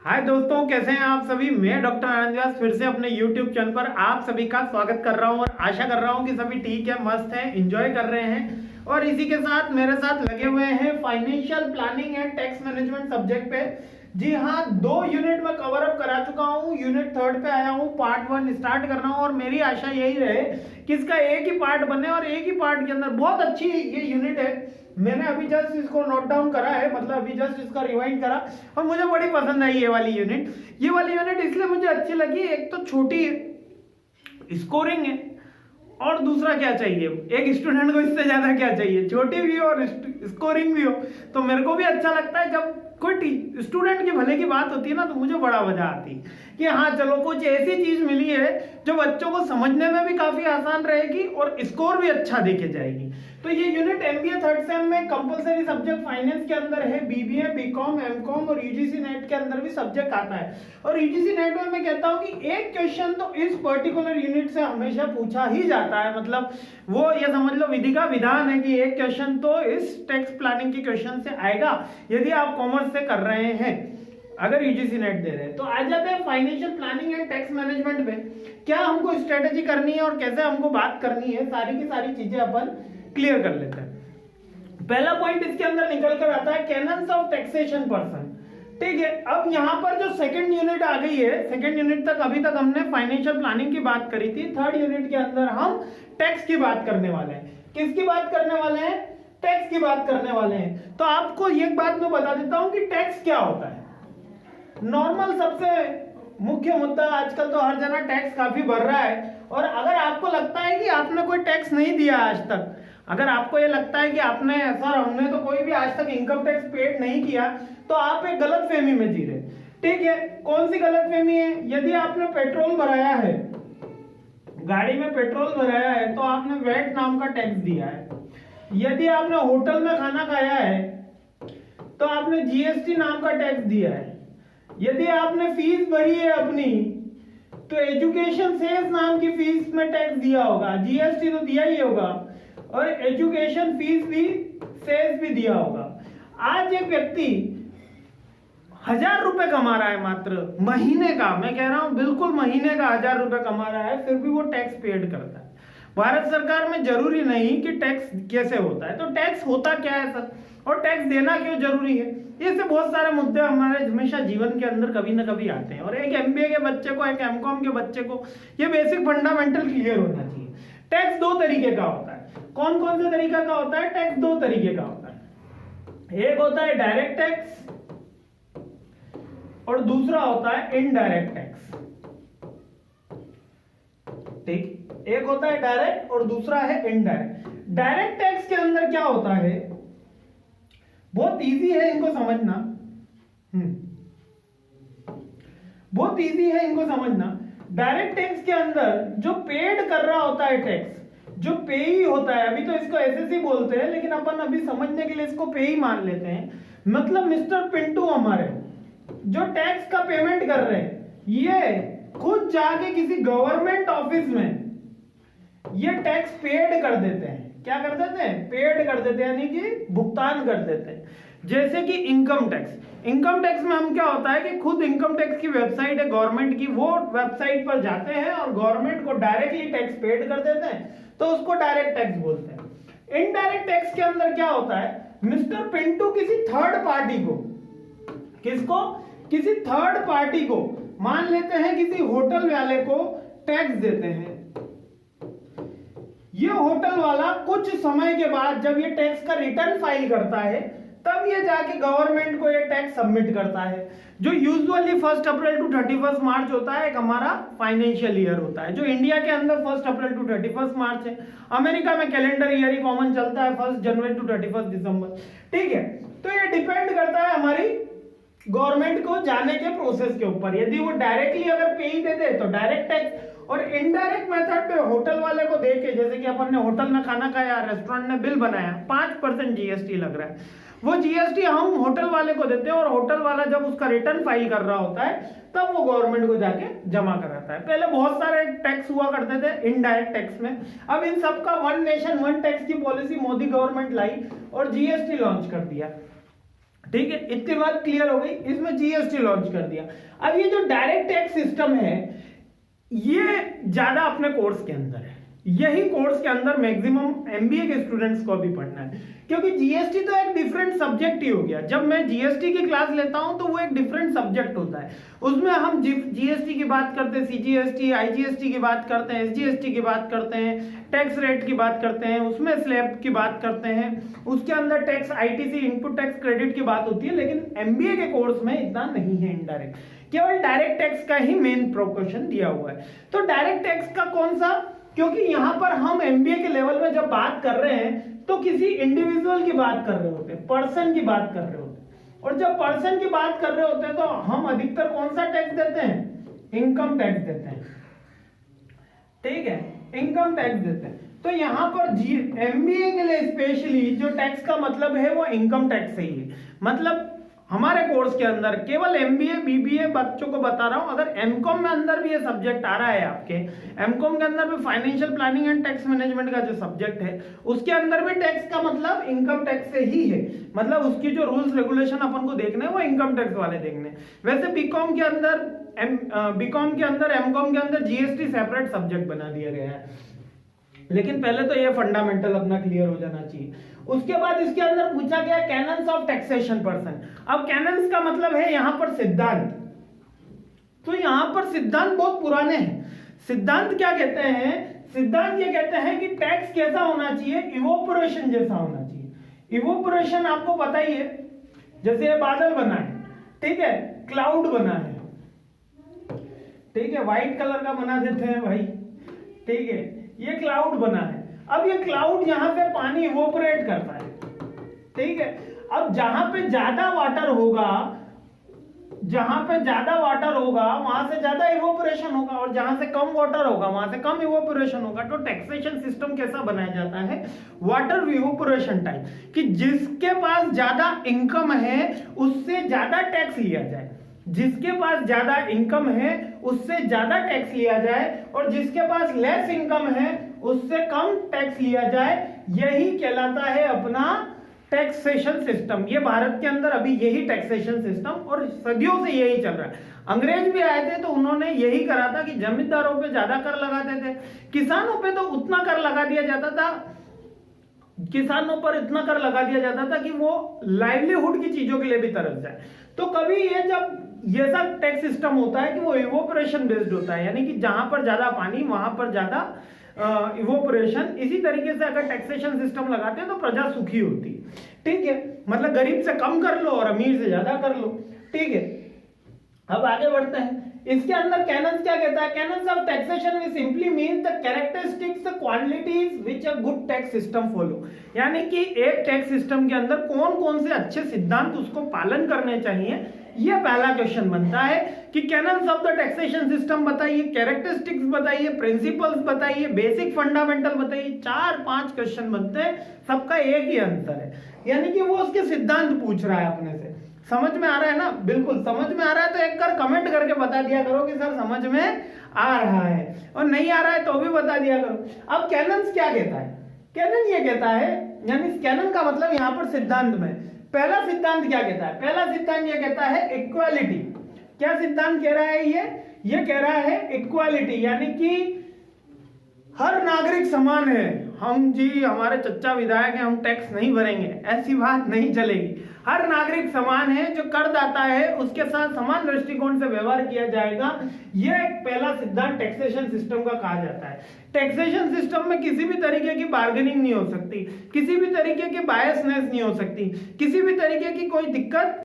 हाय दोस्तों, कैसे हैं आप सभी। मैं डॉक्टर आनंद व्यास फिर से अपने YouTube चैनल पर आप सभी का स्वागत कर रहा हूं और आशा कर रहा हूं कि सभी ठीक है, मस्त हैं, एंजॉय कर रहे हैं। और इसी के साथ मेरे साथ लगे हुए हैं financial planning and tax management subject पे। जी हाँ, 2 यूनिट में कवर अप करा चुका हूँ, यूनिट 3 पे आया हूँ, पार्ट 1 स्टार्ट कर रहा हूँ और मेरी आशा यही रहे कि इसका एक ही पार्ट बने और एक ही पार्ट के अंदर बहुत अच्छी ये यूनिट है। मैंने अभी जस्ट इसको नोट डाउन करा है, मतलब अभी जस्ट इसका रिवाइंड करा और मुझे बड़ी पसंद आई ये वाली यूनिट। ये वाली यूनिट इसलिए मुझे अच्छी लगी, एक तो छोटी स्कोरिंग है और दूसरा क्या चाहिए, एक स्टूडेंट को इससे ज्यादा क्या चाहिए, छोटी भी हो और स्कोरिंग भी हो। तो मेरे को भी अच्छा लगता है जब कोई स्टूडेंट के भले की बात होती है ना, तो मुझे बड़ा मजा आती है कि हाँ चलो कुछ ऐसी चीज मिली है जो बच्चों को समझने में भी काफी आसान रहेगी और स्कोर भी अच्छा देके जाएगी। तो ये यूनिट एमबीए थर्ड सेम में कंपलसरी सब्जेक्ट फाइनेंस के अंदर है, बीबीए, बीकॉम, एमकॉम और यूजीसी नेट के अंदर भी सब्जेक्ट आता है। और यूजीसी नेट में मैं कहता हूँ कि एक क्वेश्चन तो इस पर्टिकुलर यूनिट से हमेशा पूछा ही जाता है, मतलब वो ये समझ लो विधि का विधान है कि एक क्वेश्चन तो इस टैक्स प्लानिंग के क्वेश्चन से आएगा यदि आप कॉमर्स से कर रहे हैं, अगर यूजीसी नेट दे रहे हैं। तो आ जाते हैं financial planning and tax management में, क्या हमको स्ट्रेटेजी करनी है और कैसे हमको बात करनी है, सारी की सारी चीजें अपन क्लियर कर लेते हैं। पहला पॉइंट इसके अंदर निकल कर आता है कैनन्स ऑफ टैक्सेशन पर्सन। ठीक है, अब यहाँ पर जो सेकंड यूनिट आ गई है, सेकंड यूनिट तक अभी तक हमने फाइनेंशियल प्लानिंग की बात करी थी, थर्ड यूनिट के अंदर हम टैक्स की बात करने वाले हैं। किसकी बात करने वाले हैं? टैक्स की बात करने वाले हैं। तो आपको एक बात मैं बता देता हूं कि टैक्स क्या होता है। नॉर्मल सबसे मुख्य मुद्दा, आजकल तो हर जगह टैक्स काफी बढ़ रहा है और अगर आपको लगता है कि आपने कोई टैक्स नहीं दिया आज तक, अगर आपको ये लगता है कि आपने सर हमने तो कोई भी आज तक इनकम टैक्स पेड नहीं किया, तो आप एक गलत फहमी में जी रहे। ठीक है, कौन सी गलत फहमी है? यदि आपने पेट्रोल भराया है, गाड़ी में पेट्रोल भराया है, तो आपने वैट नाम का टैक्स दिया है। यदि आपने होटल में खाना खाया है तो आपने जीएसटी नाम का टैक्स दिया है। यदि आपने फीस भरी है अपनी, तो एजुकेशन सेस नाम की फीस में टैक्स दिया होगा, जीएसटी तो दिया ही होगा और एजुकेशन फीस भी सेस भी दिया होगा। आज एक व्यक्ति 1000 रुपए कमा रहा है मात्र महीने का, मैं कह रहा हूं बिल्कुल महीने का 1000 रुपए कमा रहा है, फिर भी वो टैक्स पेड करता है। भारत सरकार में जरूरी नहीं कि टैक्स कैसे होता है, तो टैक्स होता क्या है सर, और टैक्स देना क्यों जरूरी है, ये से बहुत सारे मुद्दे हमारे हमेशा जीवन के अंदर कभी ना कभी आते हैं। और एक एमबीए के बच्चे को, एक एमकॉम के बच्चे को ये बेसिक फंडामेंटल क्लियर होना चाहिए। टैक्स 2 तरीके का होता है। कौन कौन से तरीका का होता है? टैक्स 2 तरीके का होता है। एक होता है डायरेक्ट टैक्स और दूसरा होता है इनडायरेक्ट टैक्स। ठीक, एक होता है डायरेक्ट और दूसरा है इनडायरेक्ट। डायरेक्ट टैक्स के अंदर क्या होता है, बहुत इजी है इनको समझना, बहुत इजी है इनको समझना। डायरेक्ट टैक्स के अंदर जो पेड कर रहा होता है टैक्स, जो पेई होता है, अभी तो इसको एसएससी बोलते हैं लेकिन अपन अभी समझने के लिए इसको पेई मान लेते हैं। मतलब मिस्टर पिंटू हमारे जो टैक्स का पेमेंट कर रहे हैं, ये खुद जाके किसी गवर्नमेंट ऑफिस में ये टैक्स पेड कर देते हैं। क्या कर देते हैं? पेड कर देते हैं, यानी कि भुगतान कर देते हैं। जैसे कि इनकम टैक्स, इनकम टैक्स में हम क्या होता है कि खुद इनकम टैक्स की वेबसाइट है गवर्नमेंट की, वो वेबसाइट पर जाते हैं और गवर्नमेंट को डायरेक्टली टैक्स पेड कर देते हैं, तो उसको डायरेक्ट टैक्स बोलते हैं। इनडायरेक्ट टैक्स के अंदर क्या होता है, मिस्टर पिंटू किसी थर्ड पार्टी को, किसको? किसी थर्ड पार्टी को, मान लेते हैं किसी होटल वाले को टैक्स देते हैं। ये होटल वाला कुछ समय के बाद जब ये टैक्स का रिटर्न फाइल करता है, तब ये जाके गवर्नमेंट को ये टैक्स सबमिट करता है, जो यूजुअली 1 अप्रैल टू 31 मार्च होता है। एक हमारा फाइनेंशियल ईयर होता है जो इंडिया के अंदर 1 अप्रैल टू 31 मार्च है। अमेरिका में कैलेंडर ईयर ही कॉमन चलता है, 1 जनवरी टू 31 दिसंबर। ठीक है, तो ये डिपेंड करता है हमारी गवर्नमेंट को जाने के प्रोसेस के ऊपर। यदि वो डायरेक्टली अगर पे ही देते तो डायरेक्ट टैक्स, और इनडायरेक्ट मेथड पे होटल वाले को देके, जैसे कि अपन ने होटल में खाना खाया, रेस्टोरेंट ने बिल बनाया, 5% जीएसटी लग रहा है, वो जीएसटी हम होटल वाले को देते हैं और होटल वाला जब उसका रिटर्न फाइल कर रहा होता है तब वो गवर्नमेंट को जाके जमा कराता है। पहले बहुत सारे टैक्स हुआ करते थे इनडायरेक्ट टैक्स में, अब इन सबका वन नेशन वन टैक्स की पॉलिसी मोदी गवर्नमेंट लाई और जीएसटी लॉन्च कर दिया। ठीक है, इतनी बात क्लियर हो गई। इसमें जीएसटी लॉन्च कर दिया। अब ये जो डायरेक्ट टैक्स सिस्टम है ये ज्यादा अपने कोर्स के अंदर है, यही कोर्स के अंदर मैक्सिमम एमबीए के स्टूडेंट्स को भी पढ़ना है, क्योंकि जीएसटी तो एक डिफरेंट सब्जेक्ट ही हो गया। जब मैं जीएसटी की क्लास लेता हूं तो वो एक डिफरेंट सब्जेक्ट होता है, उसमें हम जीएसटी की बात करते हैं, सीजीएसटी, आईजीएसटी की बात करते हैं, एसजीएसटी की बात करते हैं, टैक्स रेट की बात करते हैं, उसमें स्लैब की बात करते हैं, उसके अंदर tax ITC input tax credit की बात होती है। लेकिन एमबीए के कोर्स में इतना नहीं है, इनडायरेक्ट, केवल डायरेक्ट टैक्स का ही मेन प्रोपोर्शन दिया हुआ है। तो डायरेक्ट टैक्स का कौन सा, क्योंकि यहां पर हम एमबीए के लेवल में जब बात कर रहे हैं तो किसी इंडिविजुअल की बात कर रहे होते हैं, पर्सन की बात कर रहे होते हैं, और जब पर्सन की बात कर रहे होते हैं तो हम अधिकतर कौन सा टैक्स देते हैं, इनकम टैक्स देते हैं, ठीक है, इनकम टैक्स देते हैं। तो यहां पर एमबीए के लिए स्पेशली जो टैक्स का मतलब है वो इनकम टैक्स ही है। मतलब हमारे कोर्स के अंदर केवल एमबीए बीबीए बच्चों को बता रहा हूं, अगर एमकॉम में अंदर भी ये सब्जेक्ट आ रहा है आपके, एमकॉम के अंदर भी financial planning and tax management का जो सब्जेक्ट है उसके अंदर भी टैक्स का मतलब इनकम टैक्स से ही है। मतलब उसकी जो रूल्स रेगुलेशन अपन को देखने हैं वो इनकम टैक्स वाले देखने हैं। वैसे बीकॉम के अंदर एमकॉम के अंदर जीएसटी सेपरेट सब्जेक्ट बना दिया गया है, लेकिन पहले तो ये फंडामेंटल अपना क्लियर हो जाना चाहिए। उसके बाद इसके अंदर पूछा गया कैनन्स ऑफ टैक्सेशन पर्सन। अब कैनन्स का मतलब है यहां पर सिद्धांत, तो यहां पर सिद्धांत बहुत पुराने हैं। सिद्धांत क्या कहते हैं, सिद्धांत ये कहते हैं कि टैक्स कैसा होना चाहिए, इवोपोरेशन जैसा होना चाहिए। इवोपोरेशन आपको पता ही है, जैसे ये बादल बना है, ठीक है, क्लाउड बना है, ठीक है, व्हाइट कलर का बना देते हैं भाई, ठीक है, ये क्लाउड बना है। अब ये क्लाउड यहां से पानी इवोपरेट करता है, ठीक है। अब जहां पे ज्यादा वाटर होगा, जहां पे ज्यादा वाटर होगा वहां से ज्यादा इवोपरेशन होगा, और जहां से कम वाटर होगा वहां से कम इवोपरेशन होगा। तो टैक्सेशन सिस्टम कैसा बनाया जाता है, वाटर इवोपरेशन टाइप, कि जिसके पास ज्यादा इनकम है उससे ज्यादा टैक्स लिया जाए, जिसके पास ज्यादा इनकम है उससे ज्यादा टैक्स लिया जाए, और जिसके पास लेस इनकम है उससे कम टैक्स लिया जाए। यही कहलाता है अपना टैक्सेशन सिस्टम। ये भारत के अंदर अभी यही टैक्सेशन सिस्टम, और सदियों से यही चल रहा है। अंग्रेज भी आए थे तो उन्होंने यही करा था कि जमींदारों पे ज्यादा कर लगाते थे, किसानों पे तो उतना कर लगा दिया जाता था, किसानों पर इतना कर लगा दिया जाता था कि वो लाइवलीहुड की चीजों के लिए भी तरस जाए। तो कभी ये जब ये सब टैक्स सिस्टम होता है कि वो इवोपरेशन बेस्ड होता है, यानी कि जहां पर ज्यादा पानी वहां पर ज्यादा इवोपरेशन। इसी तरीके से अगर टैक्सेशन सिस्टम लगाते हैं तो प्रजा सुखी होती है, ठीक है। मतलब गरीब से कम कर लो और अमीर से ज्यादा कर लो, ठीक है। अब आगे बढ़ते हैं। इसके अंदर कैनन्स क्या कहता है, canons of taxation we simply mean the characteristics the qualities which a good tax system follow. यानी कि एक टैक्स सिस्टम के अंदर कौन कौन से अच्छे सिद्धांत उसको पालन करने चाहिए, ये पहला क्वेश्चन बनता है कि cannons of the taxation system बताइए, कैरेक्टरिस्टिक्स बताइए, प्रिंसिपल्स बताइए, बेसिक फंडामेंटल बताइए। 4-5 क्वेश्चन बनते हैं, सबका एक ही आंसर है, यानी कि वो उसके सिद्धांत पूछ रहा है अपने से। समझ में आ रहा है ना, बिल्कुल समझ में आ रहा है तो एक बार कमेंट करके बता दिया करो कि सर समझ में आ रहा है, और नहीं आ रहा है तो भी बता दिया करो। अब कैनन्स क्या कहता है, कैनन ये कहता है, यानी कैनन का मतलब यहां पर सिद्धांत में पहला सिद्धांत क्या कहता है, पहला सिद्धांत ये कहता है इक्वालिटी। क्या सिद्धांत कह रहा है ये कह रहा है इक्वालिटी, यानी कि हर नागरिक समान है। हम जी हमारे चच्चा विधायक हैं, हम टैक्स नहीं भरेंगे, ऐसी बात नहीं चलेगी। हर नागरिक समान है, जो करदाता है उसके साथ समान दृष्टिकोण से व्यवहार किया जाएगा। यह एक पहला सिद्धांत टैक्सेशन सिस्टम का कहा जाता है। टैक्सेशन सिस्टम में किसी भी तरीके की बार्गेनिंग नहीं हो सकती, किसी भी तरीके की बायसनेस नहीं हो सकती, किसी भी तरीके की कोई दिक्कत